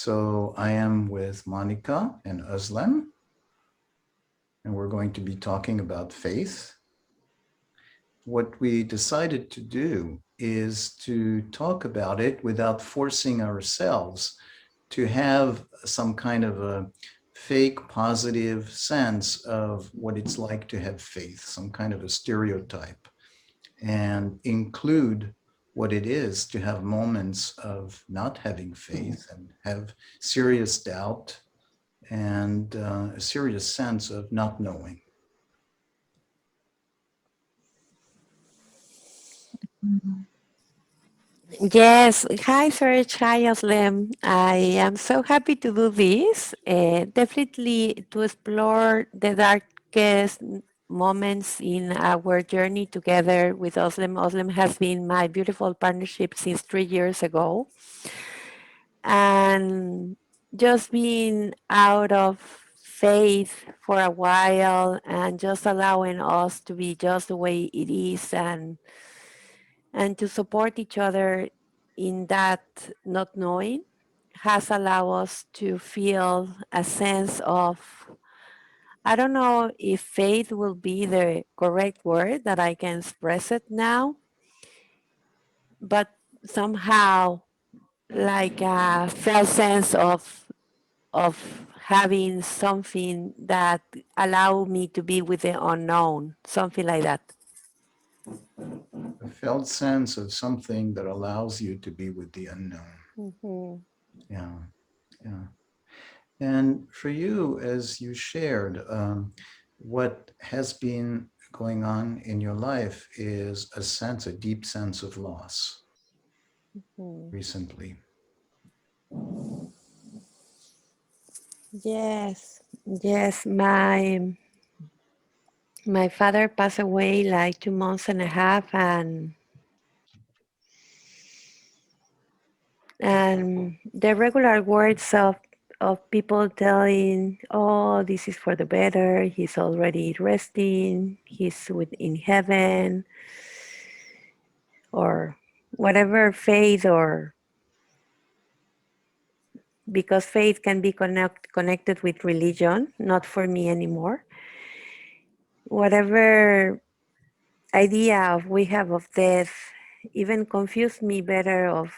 So I am with Monica and Özlem, and we're going to be talking about faith. What we decided to do is to talk about it without forcing ourselves to have some kind of a fake positive sense of what it's like to have faith, some kind of a stereotype, and include what it is to have moments of not having faith and have serious doubt and a serious sense of not knowing. Yes. Hi, Serge. Hi, Özlem. I am so happy to do this. Definitely to explore the darkest moments in our journey together with Özlem. Özlem has been my beautiful partnership since 3 years ago. And just being out of faith for a while and just allowing us to be just the way it is and to support each other in that not knowing has allowed us to feel a sense of, I don't know if faith will be the correct word that I can express it now, but somehow like a felt sense of having something that allow me to be with the unknown, something like that. A felt sense of something that allows you to be with the unknown. Mhm. Yeah, yeah. And for you, as you shared, what has been going on in your life is a sense, a deep sense of loss Mhm. recently. Yes, yes. My father passed away like 2 months and a half, and the regular words of people telling, "Oh, this is for the better. He's already resting. He's in heaven," or whatever faith or because faith can be connected with religion, not for me anymore. Whatever idea of we have of death even confused me better of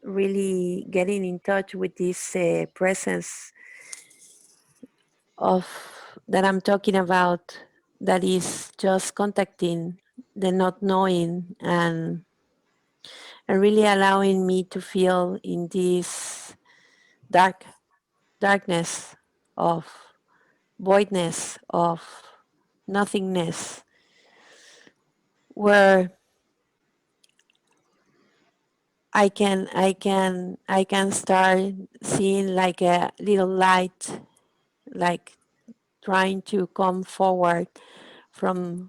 really getting in touch with this presence of that I'm talking about that is just contacting the not knowing and really allowing me to feel in this darkness of voidness of nothingness where I can start seeing like a little light, like trying to come forward from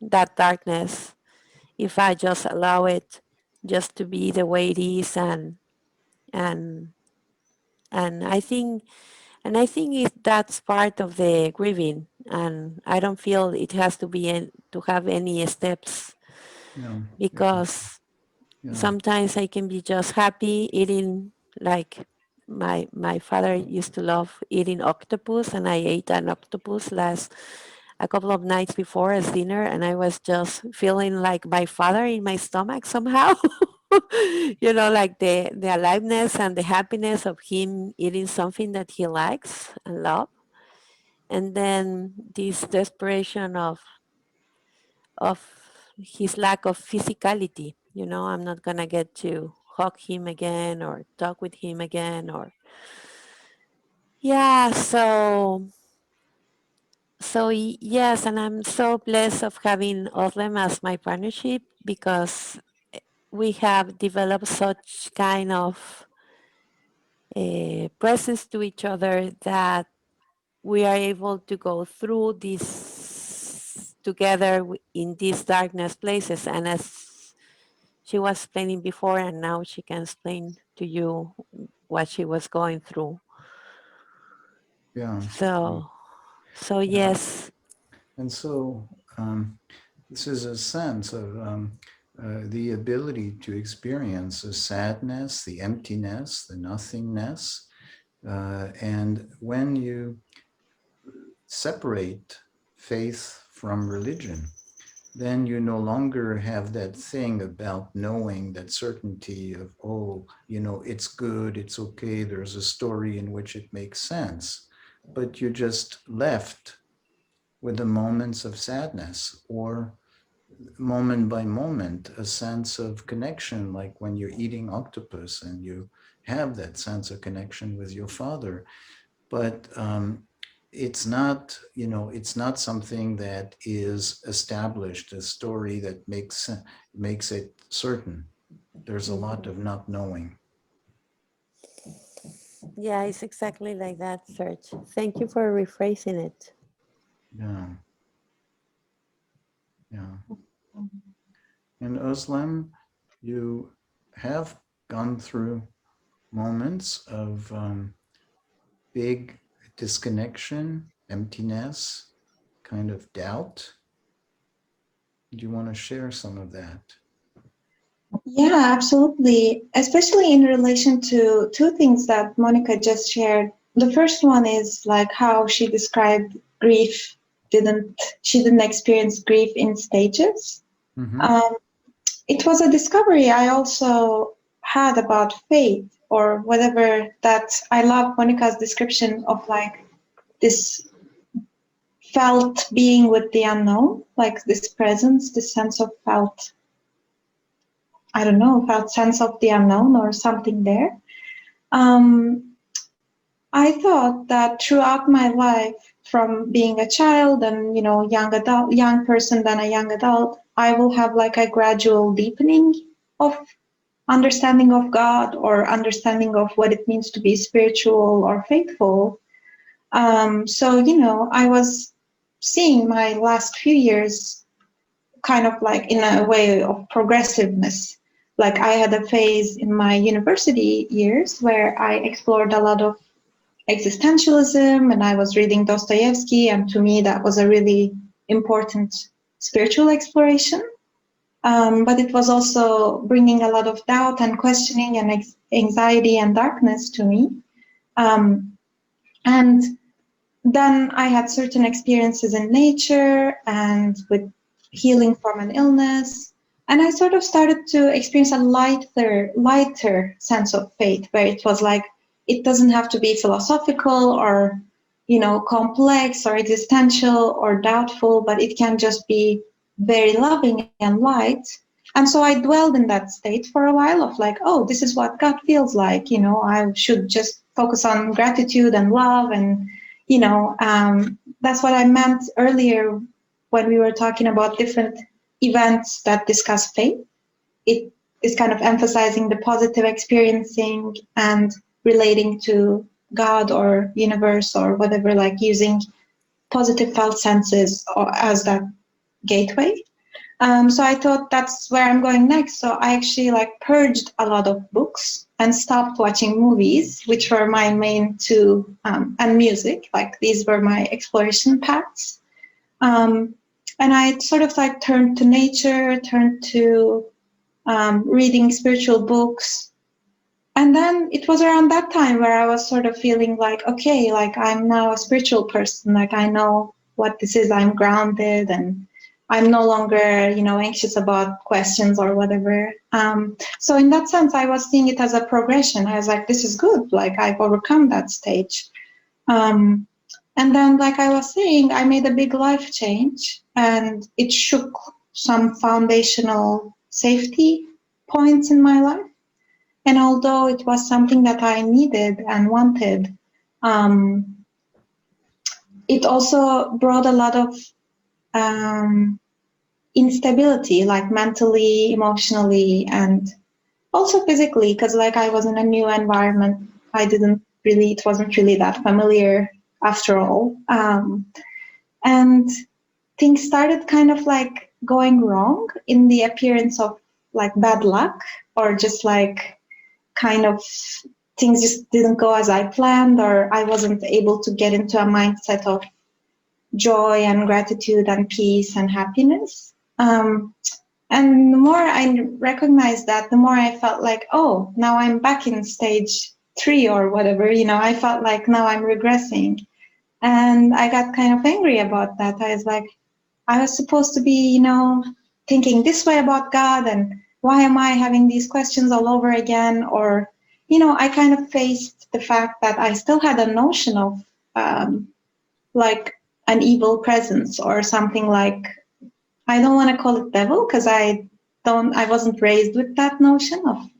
that darkness if I just allow it just to be the way it is and and I think that's part of the grieving, and I don't feel it has to be to have any steps Yeah, yeah, because yeah. sometimes I can be just happy eating like my father used to love eating octopus, and I ate an octopus last a couple of nights before as dinner, and I was just feeling like my father in my stomach somehow. Like the aliveness and the happiness of him eating something that he likes and love, and then this desperation of his lack of physicality. I'm not gonna get to hug him again or talk with him again or yeah. Yes, and I'm so blessed of having Oslem as my partnership because we have developed such kind of presence to each other that we are able to go through this together in these darkness places. And as she was explaining before, and now she can explain to you what she was going through. Yeah, yeah, So yeah. yes. And so this is a sense of the ability to experience the sadness, the emptiness, the nothingness, And when you separate faith from religion, then you no longer have that thing about knowing that certainty of, oh, it's good, it's okay, there's a story in which it makes sense. But you're just left with the moments of sadness, or moment by moment, a sense of connection, like when you're eating octopus and you have that sense of connection with your father. But it's not something that is established, a story that makes it certain. There's a lot of not knowing. Yeah, it's exactly like that, Serge. Thank you for rephrasing it. Yeah, yeah. And Özlem, you have gone through moments of big disconnection, emptiness, kind of doubt. Do you want to share some of that? Yeah, absolutely. Especially in relation to two things that Monica just shared. The first one is like how she described grief. She didn't experience grief in stages. Mm-hmm. Um, it was a discovery I also had about faith or whatever, that I love Monica's description of like this felt being with the unknown, like this presence, this sense of felt, I don't know, felt sense of the unknown or something there. Um, I thought that throughout my life, from being a child and young person, then a young adult, I will have like a gradual deepening of understanding of God or understanding of what it means to be spiritual or faithful. So I was seeing my last few years kind of like in a way of progressiveness. Like I had a phase in my university years where I explored a lot of existentialism and I was reading Dostoevsky, and to me that was a really important spiritual exploration. But it was also bringing a lot of doubt and questioning and anxiety and darkness to me. And then I had certain experiences in nature and with healing from an illness. And I sort of started to experience a lighter sense of faith, where it was like, it doesn't have to be philosophical or, complex or existential or doubtful, but it can just be very loving and light. And so I dwelled in that state for a while of like, oh, this is what God feels like. I should just focus on gratitude and love and that's what I meant earlier when we were talking about different events that discuss faith. It is kind of emphasizing the positive experiencing and relating to God or universe or whatever, like using positive felt senses or as that gateway. So I thought that's where I'm going next. So I actually like purged a lot of books and stopped watching movies, which were my main two, and music. Like these were my exploration paths. And I sort of like turned to nature, turned to reading spiritual books. And then it was around that time where I was sort of feeling like, okay, like I'm now a spiritual person. Like I know what this is. I'm grounded and I'm no longer, anxious about questions or whatever. So in that sense, I was seeing it as a progression. I was like, this is good. Like I've overcome that stage. And then, like I was saying, I made a big life change and it shook some foundational safety points in my life. And although it was something that I needed and wanted, it also brought a lot of instability, like mentally, emotionally, and also physically, because like I was in a new environment. It wasn't really that familiar after all. And things started kind of like going wrong in the appearance of like bad luck, or just like kind of things just didn't go as I planned, or I wasn't able to get into a mindset of joy and gratitude and peace and happiness. And the more I recognized that, the more I felt like, oh, now I'm back in stage 3 or whatever, I felt like now I'm regressing. And I got kind of angry about that. I was like, I was supposed to be, thinking this way about God, and why am I having these questions all over again? Or, I kind of faced the fact that I still had a notion of like an evil presence or something like, I don't want to call it devil because I wasn't raised with that notion of,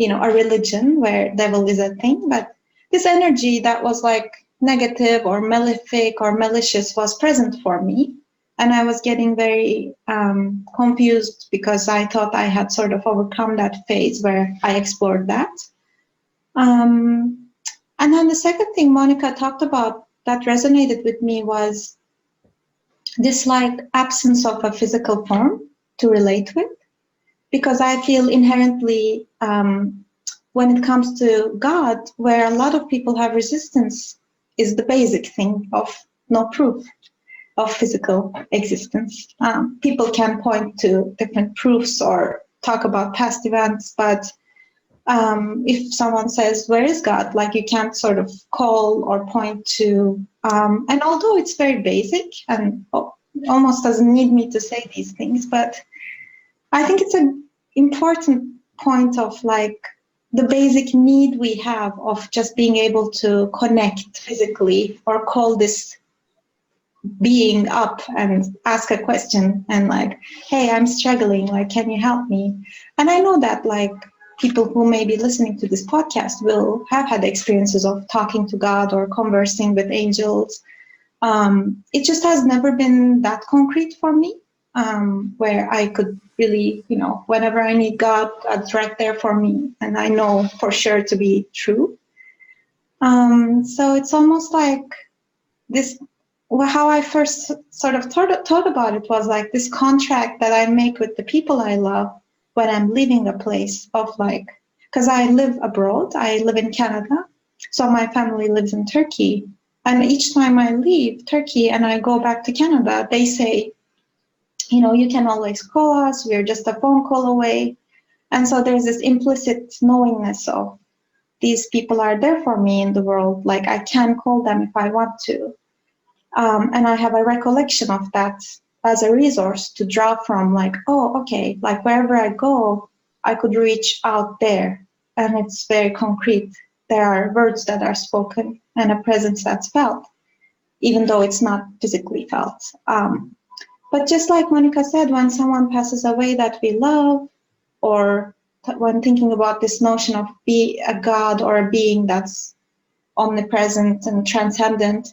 a religion where devil is a thing, but this energy that was like negative or malefic or malicious was present for me. And I was getting very confused because I thought I had sort of overcome that phase where I explored that. And then the second thing Monica talked about that resonated with me was this like absence of a physical form to relate with, because I feel inherently when it comes to God, where a lot of people have resistance, is the basic thing of no proof of physical existence. People can point to different proofs or talk about past events, but if someone says, where is God? Like you can't sort of call or point to, and although it's very basic and almost doesn't need me to say these things, but I think it's an important point of like the basic need we have of just being able to connect physically or call this being up and ask a question and like, hey, I'm struggling, like, can you help me? And I know that like people who may be listening to this podcast will have had experiences of talking to God or conversing with angels. It just has never been that concrete for me, where I could really, whenever I need God, God's right there for me. And I know for sure to be true. So it's almost like this, well, how I first sort of thought about it was like this contract that I make with the people I love when I'm leaving a place of like, because I live abroad, I live in Canada, so my family lives in Turkey. And each time I leave Turkey and I go back to Canada, they say, you can always call us, we're just a phone call away. And so there's this implicit knowingness of these people are there for me in the world, like I can call them if I want to. And I have a recollection of that as a resource to draw from, like, oh, okay, like wherever I go, I could reach out there. And it's very concrete. There are words that are spoken and a presence that's felt, even though it's not physically felt. But just like Monica said, when someone passes away that we love, or when thinking about this notion of be a God or a being that's omnipresent and transcendent,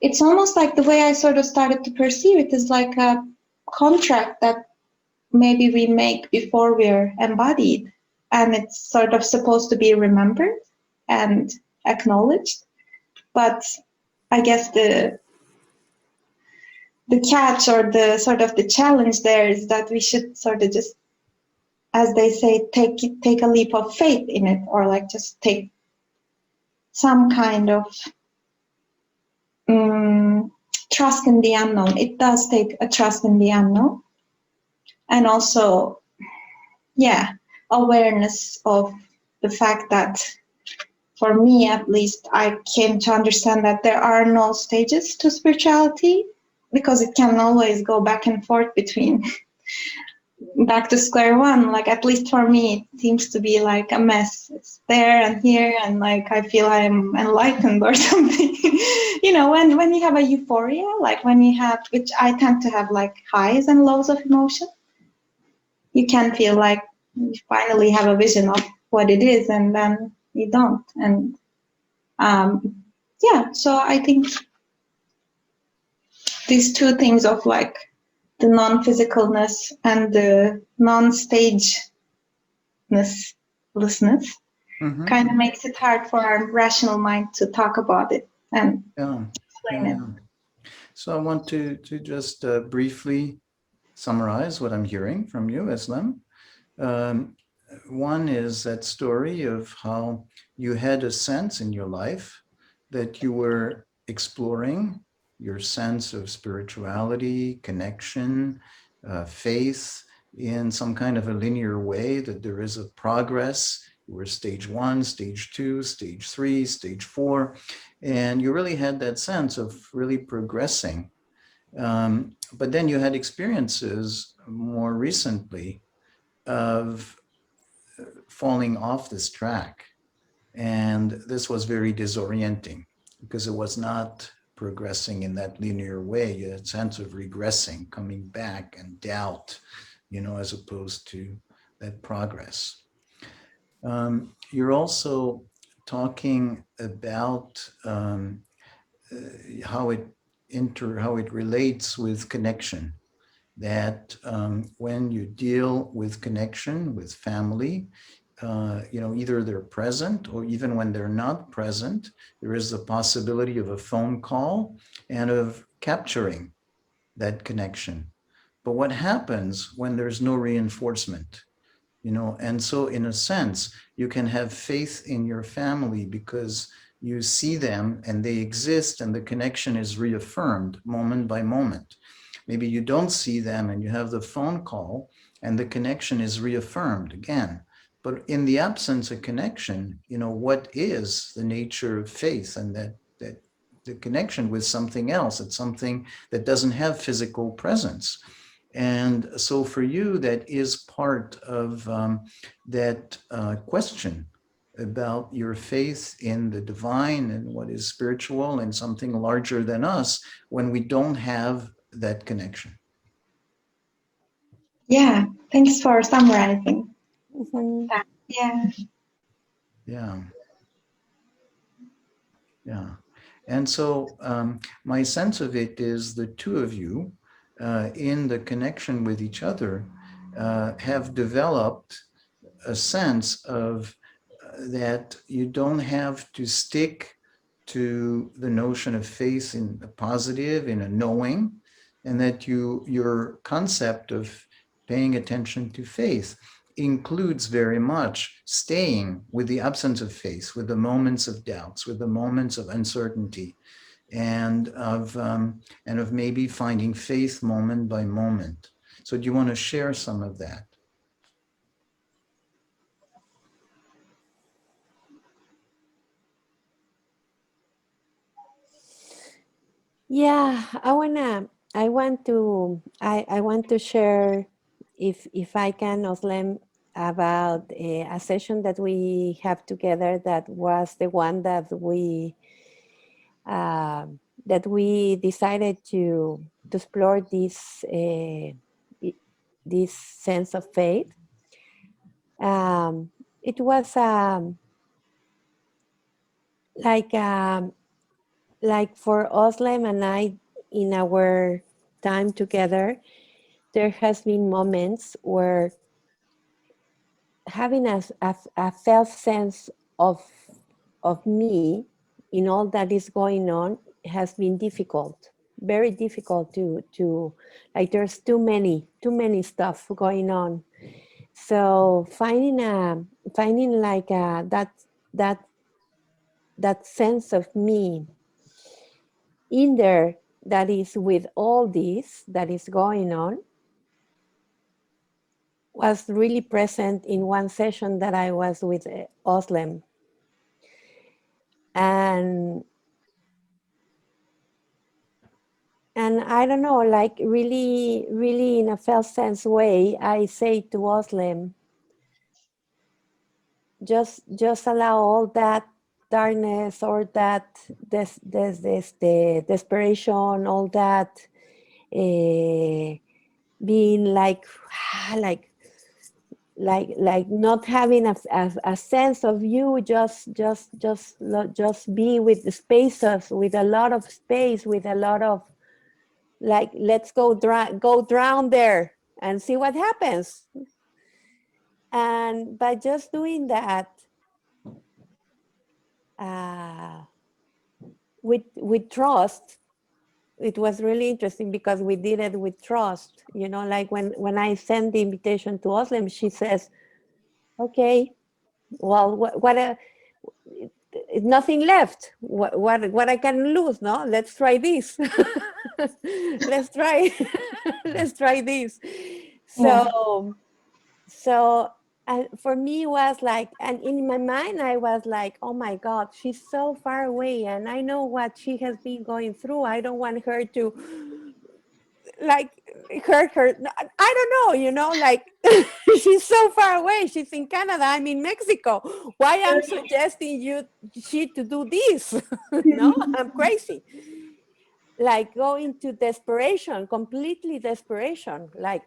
it's almost like the way I sort of started to perceive it is like a contract that maybe we make before we're embodied, and it's sort of supposed to be remembered and acknowledged. But I guess the catch or the sort of the challenge there is that we should sort of just, as they say, take a leap of faith in it, or like just take some kind of trust in the unknown. It does take a trust in the unknown, and also, awareness of the fact that, for me at least, I came to understand that there are no stages to spirituality, because it can always go back and forth between back to square one. Like, at least for me, it seems to be like a mess. It's there and here, and like I feel I'm enlightened or something. When you have a euphoria, like when you have, which I tend to have, like highs and lows of emotion, you can feel like you finally have a vision of what it is, and then you don't. And so I think these two things of like the non-physicalness and the non-stagelessness kind of makes it hard for our rational mind to talk about it and explain it. So I want to just briefly summarize what I'm hearing from you, Özlem. One is that story of how you had a sense in your life that you were exploring your sense of spirituality, connection, faith, in some kind of a linear way, that there is a progress. You were stage 1, stage 2, stage 3, stage 4, and you really had that sense of really progressing. But then you had experiences more recently of falling off this track. And this was very disorienting because it was not progressing in that linear way. You had a sense of regressing, coming back, and doubt, as opposed to that progress. You're also talking about how it relates with connection. That when you deal with connection with family, either they're present or even when they're not present, there is the possibility of a phone call and of capturing that connection. But what happens when there's no reinforcement? And so in a sense, you can have faith in your family because you see them and they exist and the connection is reaffirmed moment by moment. Maybe you don't see them and you have the phone call and the connection is reaffirmed again. But in the absence of connection, what is the nature of faith? And that the connection with something else, it's something that doesn't have physical presence. And so for you, that is part of that question about your faith in the divine and what is spiritual and something larger than us when we don't have that connection. Yeah, thanks for summarizing. Mhm. Yeah. Yeah. Yeah. And so my sense of it is the two of you in the connection with each other have developed a sense of that you don't have to stick to the notion of faith in a positive, in a knowing, and that your concept of paying attention to faith includes very much staying with the absence of faith, with the moments of doubts, with the moments of uncertainty, and of maybe finding faith moment by moment. So do you want to share some of that? Yeah, I want to share, if I can, Özlem, about a session that we have together that was the one that we decided to explore this sense of faith. It was like like for Özlem and I, in our time together, there has been moments where having a felt sense of me in all that is going on has been difficult, very difficult to like, there's too many stuff going on. So finding like that that sense of me in there, that is with all this that is going on, was really present in one session that I was with Özlem. And I don't know, like really in a felt sense way, I say to Özlem, just allow all that darkness or that the desperation, all that being like not having a sense of you, just be with the spaces, with a lot of space, with a lot of like, let's go drown there and see what happens. And by just doing that with trust, it was really interesting because we did it with trust. Like when I send the invitation to Özlem, she says, okay, well, what nothing left. What I can lose? No, let's try this. let's try this. Yeah. So and for me it was like, and in my mind I was like, oh my God, she's so far away and I know what she has been going through. I don't want her to like hurt her. I don't know, like she's so far away. She's in Canada, I'm in Mexico. Why I'm suggesting she to do this? No, I'm crazy. Like go into desperation, completely desperation, like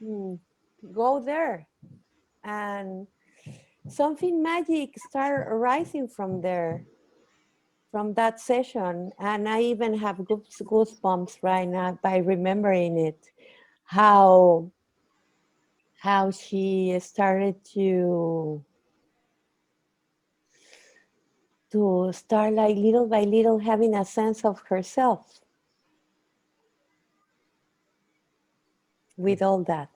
go there. And something magic started arising from there, from that session. And I even have goosebumps right now by remembering it, how she started to start like little by little having a sense of herself with all that.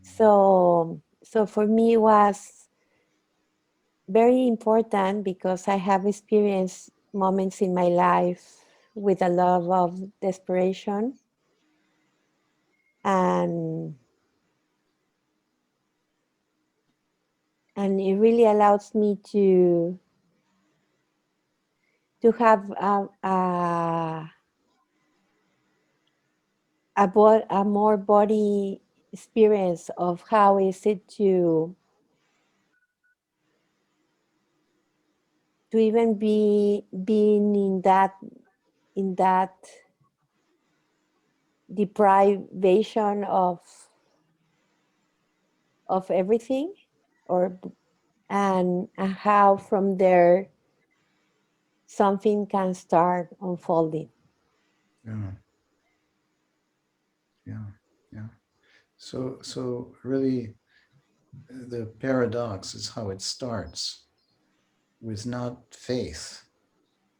So for me it was very important because I have experienced moments in my life with a lot of desperation, and it really allows me to have a more body experience of how is it to even be being in that deprivation of everything, and how from there something can start unfolding. Yeah. Yeah. Yeah. So really, the paradox is how it starts with not faith,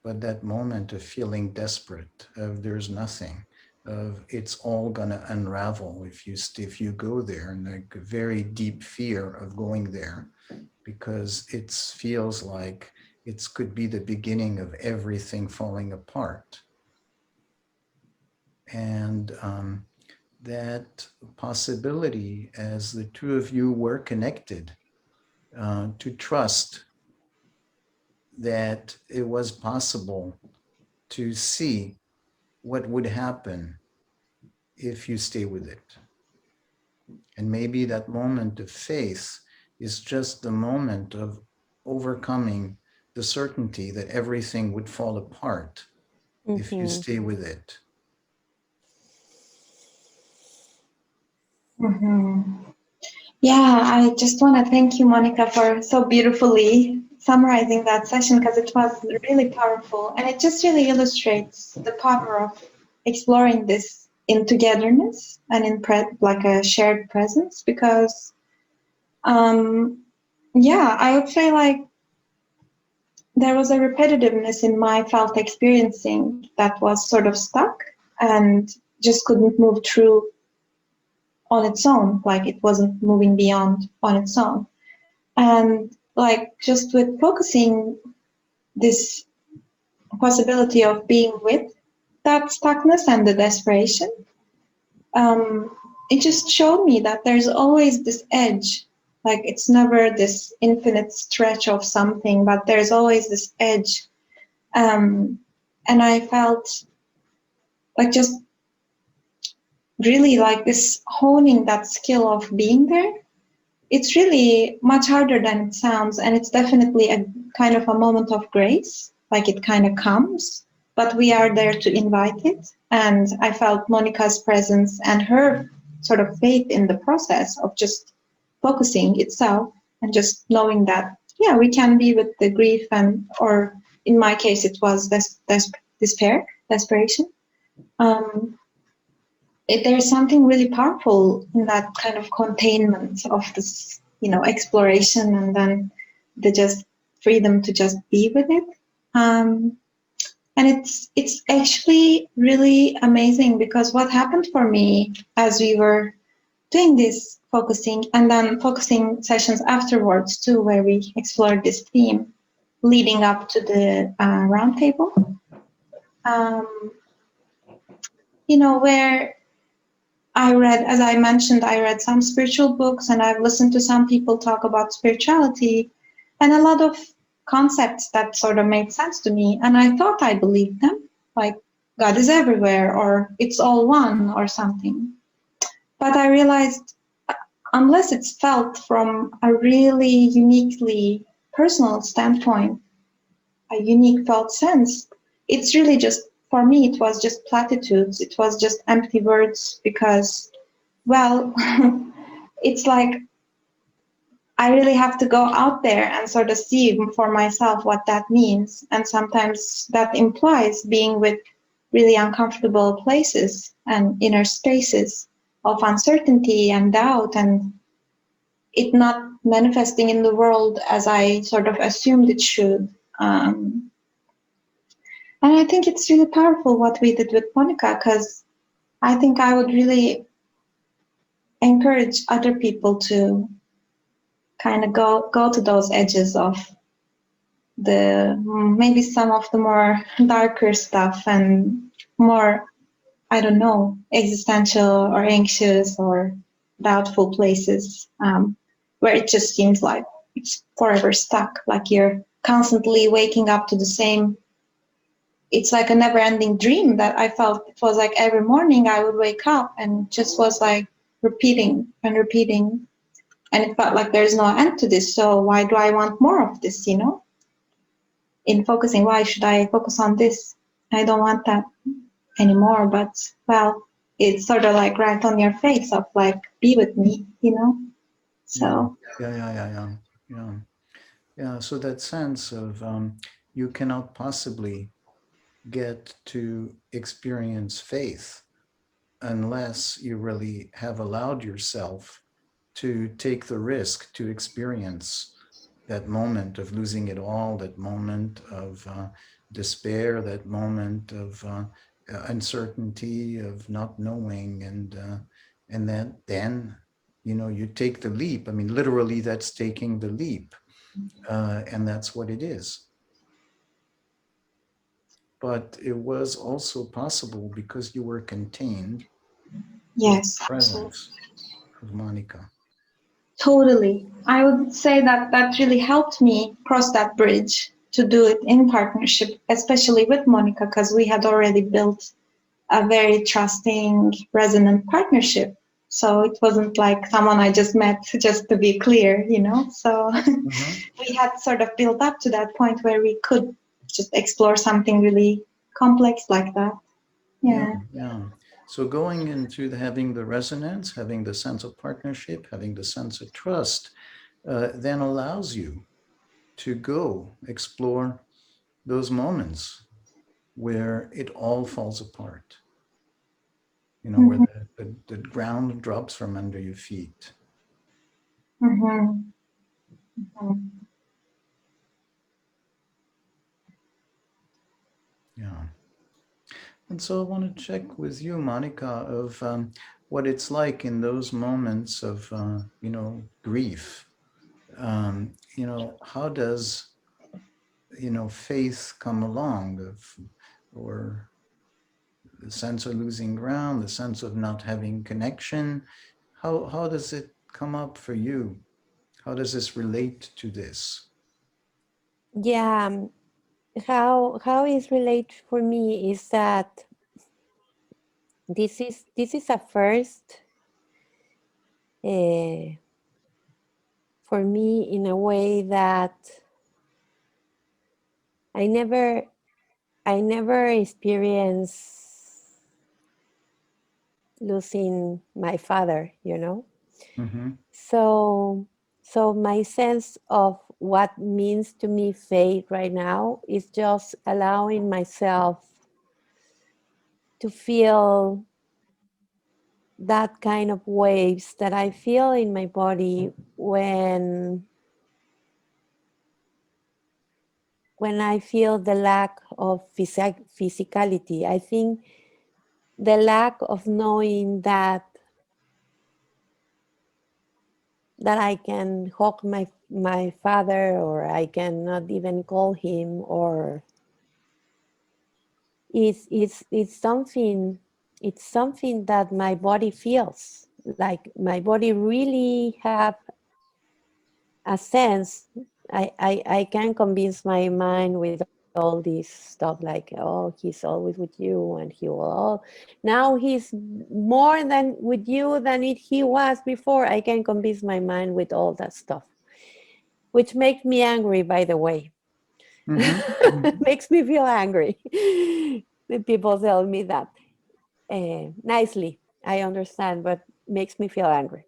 but that moment of feeling desperate, of there's nothing, of it's all gonna unravel if you go there, and like a very deep fear of going there, because it feels like it could be the beginning of everything falling apart. And that possibility, as the two of you were connected, to trust that it was possible to see what would happen if you stay with it. And maybe that moment of faith is just the moment of overcoming the certainty that everything would fall apart if you stay with it. Yeah, I just want to thank you, Monica, for so beautifully summarizing that session, because it was really powerful and it just really illustrates the power of exploring this in togetherness and in like a shared presence. Because, yeah, I would say like there was a repetitiveness in my felt experiencing that was sort of stuck and just couldn't move through on its own, like it wasn't moving beyond on its own. And like just with focusing this possibility of being with that stuckness and the desperation, it just showed me that there's always this edge. Like it's never this infinite stretch of something, but there's always this edge. And I felt like just really like this honing that skill of being there. It's really much harder than it sounds, and it's definitely a kind of a moment of grace, like it kind of comes, but we are there to invite it. And I felt Monica's presence and her sort of faith in the process of just focusing itself and just knowing that, yeah, we can be with the grief, and, or in my case, it was desperation. There's something really powerful in that kind of containment of this, exploration, and then the just freedom to just be with it. And it's actually really amazing, because what happened for me as we were doing this focusing, and then focusing sessions afterwards too, where we explored this theme leading up to the roundtable. where I read, as I mentioned, I read some spiritual books and I've listened to some people talk about spirituality and a lot of concepts that sort of made sense to me. And I thought I believed them, like God is everywhere or it's all one or something. But I realized unless it's felt from a really uniquely personal standpoint, a unique felt sense, it's really just, for me, it was just platitudes. It was just empty words because, well, it's like I really have to go out there and sort of see for myself what that means. And sometimes that implies being with really uncomfortable places and inner spaces of uncertainty and doubt and it not manifesting in the world as I sort of assumed it should. And I think it's really powerful what we did with Monica, because I think I would really encourage other people to kind of go to those edges of the maybe some of the more darker stuff and more, I don't know, existential or anxious or doubtful places where it just seems like it's forever stuck, like you're constantly waking up to the same. It's like a never-ending dream that I felt. It was like every morning I would wake up and just was like repeating and repeating. And it felt like there's no end to this. So why do I want more of this, In focusing, why should I focus on this? I don't want that anymore. But, well, it's sort of like right on your face of like, be with me, So. Yeah. So that sense of you cannot possibly get to experience faith unless you really have allowed yourself to take the risk to experience that moment of losing it all, that moment of despair, that moment of uncertainty, of not knowing, and then you take the leap. I mean, literally, that's taking the leap, and that's what it is. But it was also possible because you were contained with Yes, the presence of Monica. totally. I would say that that really helped me cross that bridge to do it in partnership, especially with Monica, because we had already built a very trusting, resonant partnership. So it wasn't like someone I just met, just to be clear, So we had sort of built up to that point where we could just explore something really complex like that. Yeah. So going into having the resonance, having the sense of partnership, having the sense of trust, then allows you to go explore those moments where it all falls apart, where the ground drops from under your feet. Yeah. And so I want to check with you, Monica, of what it's like in those moments of, grief. How does, faith come along, or the sense of losing ground, the sense of not having connection? How does it come up for you? How does this relate to this? Yeah, how it relates for me is that this is a first for me in a way that I never experienced losing my father, Mm-hmm. So my sense of what means to me faith right now is just allowing myself to feel that kind of waves that I feel in my body when I feel the lack of physicality. I think the lack of knowing that I can hug my father, or I cannot even call him, or it's something it's something that my body feels. Like my body really have a sense. I can convince my mind with all this stuff like, oh, he's always with you and he will all, now he's more than with you than he was before. I can convince my mind with all that stuff, which makes me angry, by the way. Makes me feel angry. The people tell me that nicely. I understand, but makes me feel angry.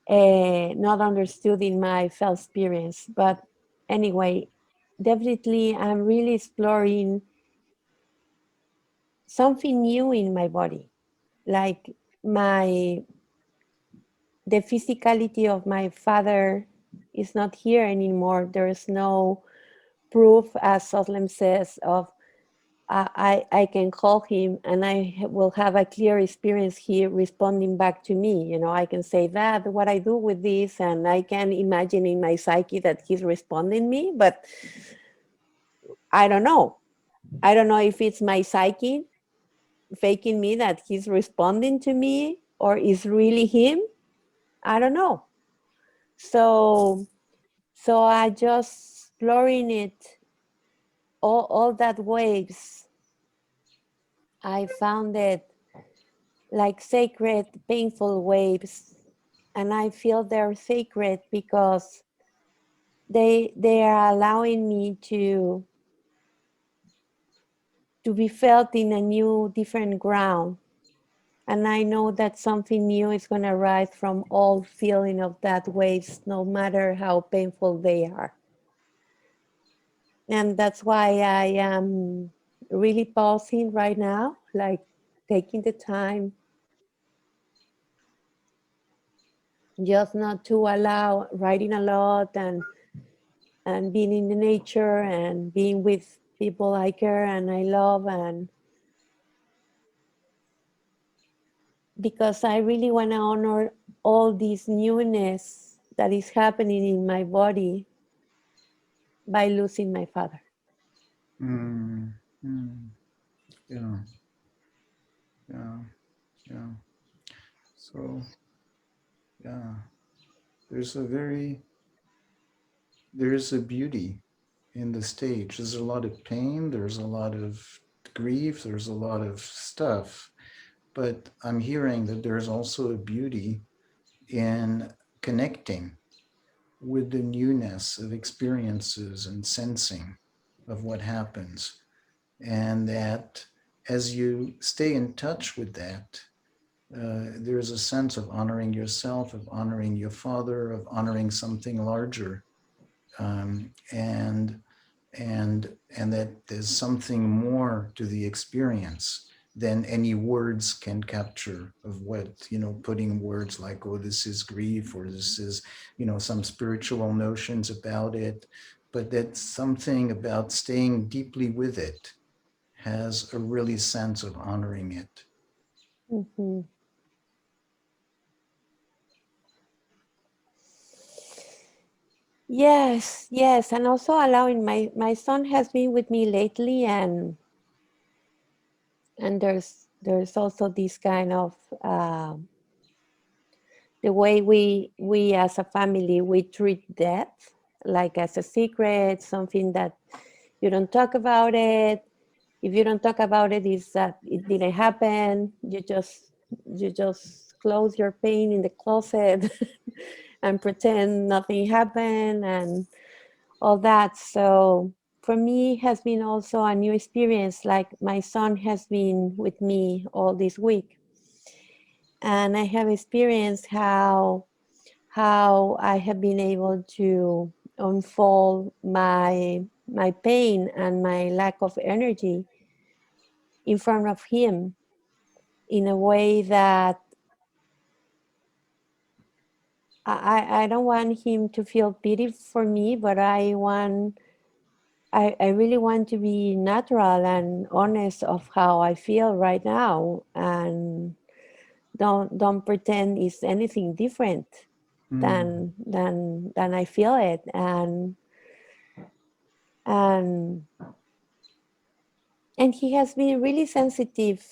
Not understood in my felt experience. But anyway, definitely I'm really exploring something new in my body. Like the physicality of my father is not here anymore. There is no proof, as Özlem says, of I can call him and I will have a clear experience here responding back to me. You know, I can say that, what I do with this, and I can imagine in my psyche that he's responding me, but I don't know. I don't know if it's my psyche faking me that he's responding to me or is really him. I don't know. So I just exploring it, all that waves. I found it like sacred, painful waves, and I feel they're sacred because they are allowing me to be felt in a new, different ground. And I know that something new is going to rise from all feeling of that waves, no matter how painful they are. And that's why I am really pausing right now, like taking the time just not to allow writing a lot and being in the nature and being with people I care and I love, and because I really want to honor all this newness that is happening in my body by losing my father. Yeah. Yeah. Yeah. So, yeah, there's a beauty in the stage. There's a lot of pain, there's a lot of grief, there's a lot of stuff, but I'm hearing that there's also a beauty in connecting with the newness of experiences and sensing of what happens. And that as you stay in touch with that, there's a sense of honoring yourself, of honoring your father, of honoring something larger, and that there's something more to the experience than any words can capture of what, putting words like, oh, this is grief, or this is, some spiritual notions about it, but that something about staying deeply with it has a really sense of honoring it. Mm-hmm. Yes, and also allowing my son has been with me lately, and there's also this kind of the way we as a family we treat death like as a secret, something that you don't talk about it. If you don't talk about it, is that it didn't happen. You just close your pain in the closet and pretend nothing happened and all that. So for me, it has been also a new experience. Like my son has been with me all this week, and I have experienced how I have been able to unfold my pain and my lack of energy in front of him in a way that I don't want him to feel pity for me, but I really want to be natural and honest of how I feel right now, and don't pretend it's anything different than I feel it. And he has been really sensitive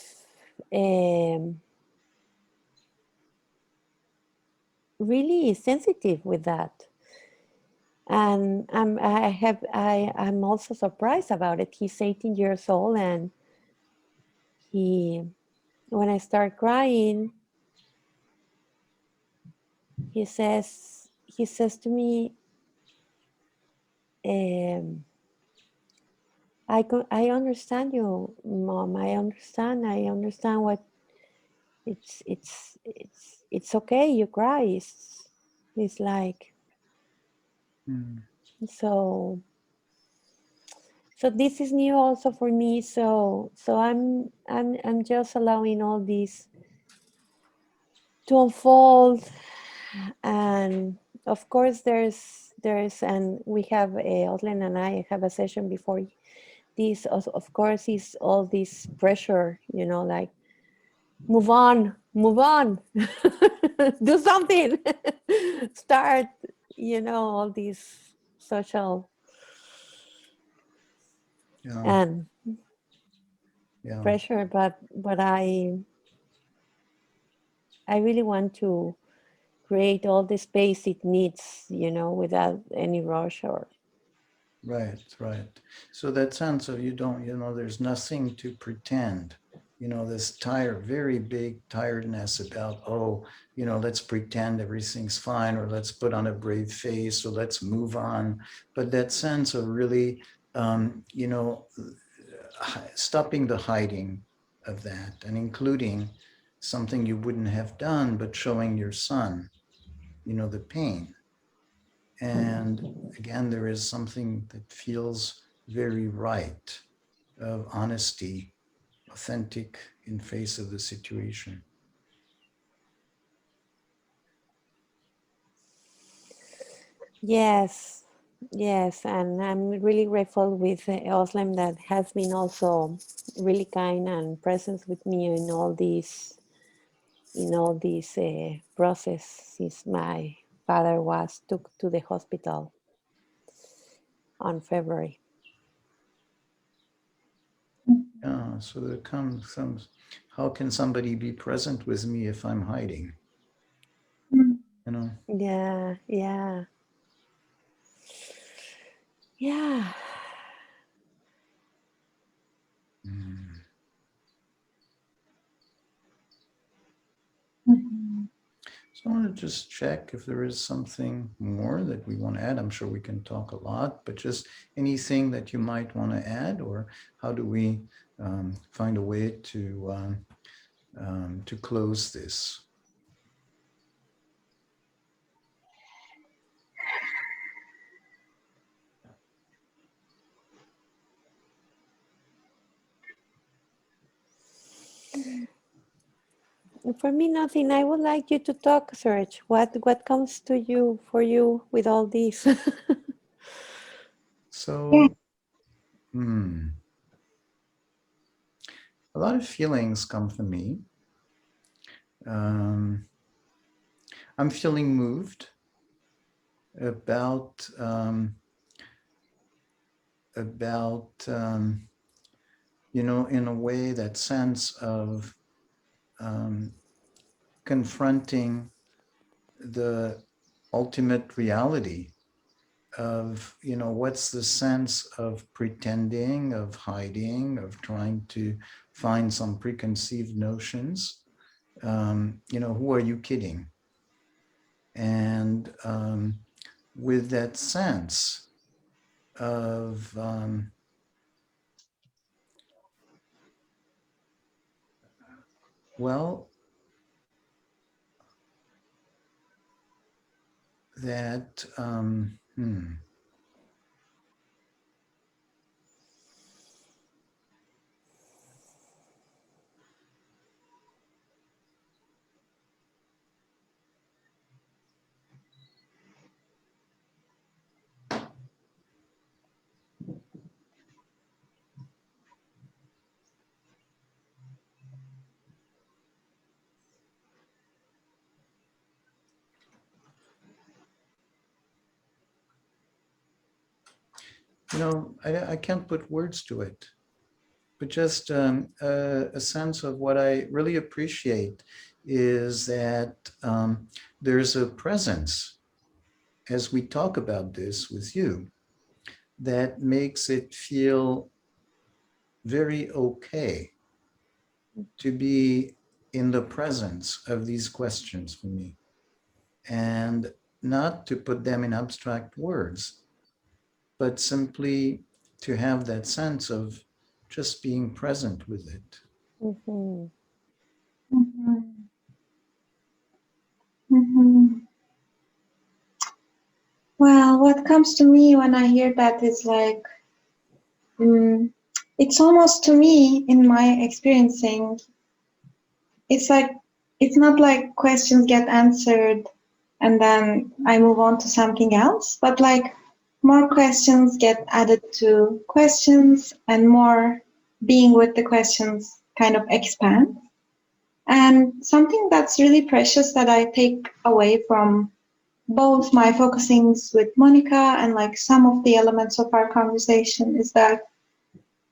really sensitive with that. And I'm also surprised about it. He's 18 years old, and when I start crying, he says to me, I understand you, Mom. I understand what it's okay. You cry. It's like Mm. so. So this is new also for me. So I'm just allowing all this to unfold, and of course there's and we have Özlem and I have a session before this. Of course, is all this pressure, like move on, do something, start, all these social Yeah, and yeah, pressure, but I really want to create all the space it needs, without any rush or. right, right. So that sense of you don't, there's nothing to pretend. This very big tiredness about, oh, let's pretend everything's fine, or let's put on a brave face, or let's move on. But that sense of really, stopping the hiding of that, and including something you wouldn't have done, but showing your son, the pain. And again, there is something that feels very right, of honesty, authentic in face of the situation. Yes, yes, and I'm really grateful with Özlem that has been also really kind and present with me in all these process since my father was took to the hospital on February. Yeah, so there comes some, how can somebody be present with me if I'm hiding? Mm. You know? Yeah, yeah, yeah. Mm. Mhm. So I want to just check if there is something more that we want to add. I'm sure we can talk a lot, but just anything that you might want to add, or how do we find a way to close this? For me, nothing. I would like you to talk, Serge. What comes to you for you with all this? Yeah. So, a lot of feelings come from me. Um, I'm feeling moved about in a way, that sense of um, confronting the ultimate reality of, what's the sense of pretending, of hiding, of trying to find some preconceived notions. Who are you kidding? And with that sense of, well, that, I can't put words to it. but just a sense of what I really appreciate is that there's a presence as we talk about this with you that makes it feel very okay to be in the presence of these questions for me, and not to put them in abstract words, but simply to have that sense of just being present with it. Mhm. Mhm. Mhm. Well, what comes to me when I hear that is like, it's almost to me, in my experiencing, it's like, it's not like questions get answered and then I move on to something else, but like more questions get added to questions and more being with the questions kind of expand. And something that's really precious that I take away from both my focusings with Monica and like some of the elements of our conversation is that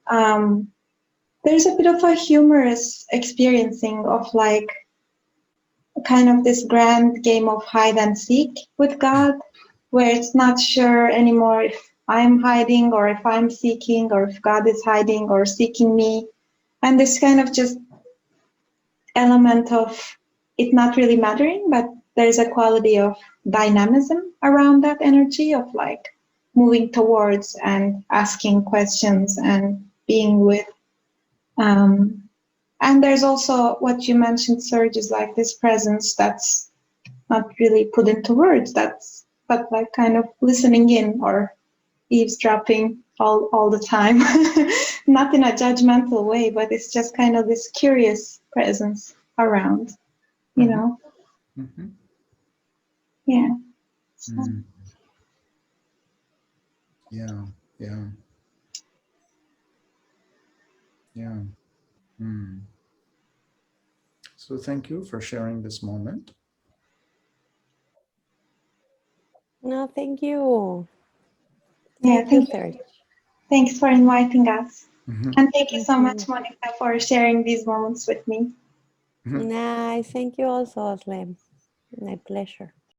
um, there's a bit of a humorous experiencing of like kind of this grand game of hide and seek with God, where it's not sure anymore if I'm hiding or if I'm seeking or if God is hiding or seeking me. And this kind of just element of it not really mattering, but there's a quality of dynamism around that energy of like moving towards and asking questions and being with. And there's also what you mentioned, Serge, is like this presence that's not really put into words, that's but like kind of listening in or eavesdropping all the time. Not in a judgmental way, but it's just kind of this curious presence around, you Mm-hmm. know. Mm-hmm. Yeah. So, Mm. Yeah, yeah, yeah. Mm. So thank you for sharing this moment. No, thank you. yeah, Thank you, Serge. thanks for inviting us. Mhm. And thank you so much, Mhm. Monica, for sharing these moments with me. Mhm. Nice. Thank you also, Özlem. My pleasure.